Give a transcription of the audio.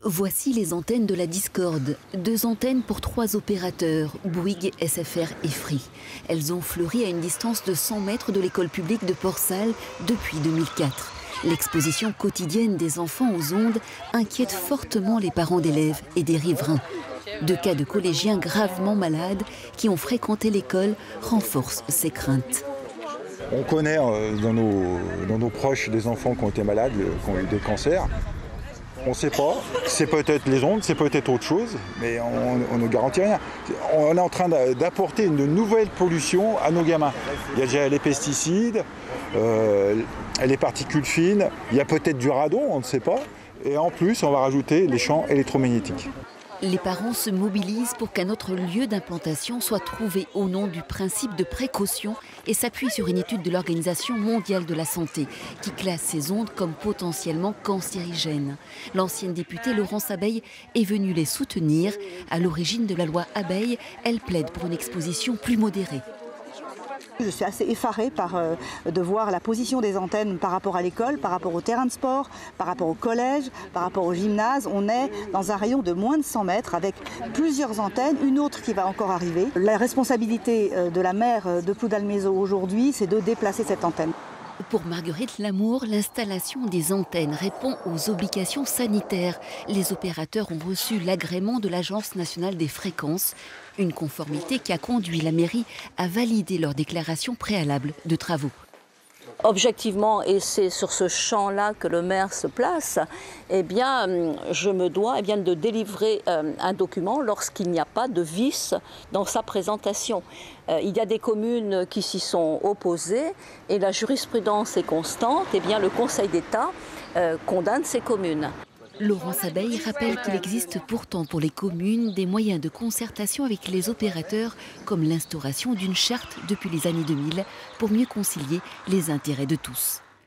Voici les antennes de la discorde. 2 antennes pour 3 opérateurs, Bouygues, SFR et Free. Elles ont fleuri à une distance de 100 mètres de l'école publique de Port-Salle depuis 2004. L'exposition quotidienne des enfants aux ondes inquiète fortement les parents d'élèves et des riverains. 2 cas de collégiens gravement malades qui ont fréquenté l'école renforcent ces craintes. On connaît dans nos proches des enfants qui ont été malades, qui ont eu des cancers. On ne sait pas, c'est peut-être les ondes, c'est peut-être autre chose, mais on ne garantit rien. On est en train d'apporter une nouvelle pollution à nos gamins. Il y a déjà les pesticides, les particules fines, il y a peut-être du radon, on ne sait pas. Et en plus, on va rajouter les champs électromagnétiques. Les parents se mobilisent pour qu'un autre lieu d'implantation soit trouvé au nom du principe de précaution et s'appuie sur une étude de l'Organisation mondiale de la santé qui classe ces ondes comme potentiellement cancérigènes. L'ancienne députée Laurence Abeille est venue les soutenir. À l'origine de la loi Abeille, elle plaide pour une exposition plus modérée. Je suis assez effarée de voir la position des antennes par rapport à l'école, par rapport au terrain de sport, par rapport au collège, par rapport au gymnase. On est dans un rayon de moins de 100 mètres avec plusieurs antennes, une autre qui va encore arriver. La responsabilité de la maire de Ploudalmézeau aujourd'hui, c'est de déplacer cette antenne. Pour Marguerite Lamour, l'installation des antennes répond aux obligations sanitaires. Les opérateurs ont reçu l'agrément de l'Agence nationale des fréquences, une conformité qui a conduit la mairie à valider leur déclaration préalable de travaux. Objectivement, et c'est sur ce champ-là que le maire se place, eh bien, je me dois de délivrer un document lorsqu'il n'y a pas de vice dans sa présentation. Il y a des communes qui s'y sont opposées et la jurisprudence est constante. Eh bien, le Conseil d'État condamne ces communes. Laurence Abeille rappelle qu'il existe pourtant pour les communes des moyens de concertation avec les opérateurs, comme l'instauration d'une charte depuis les années 2000 pour mieux concilier les intérêts de tous.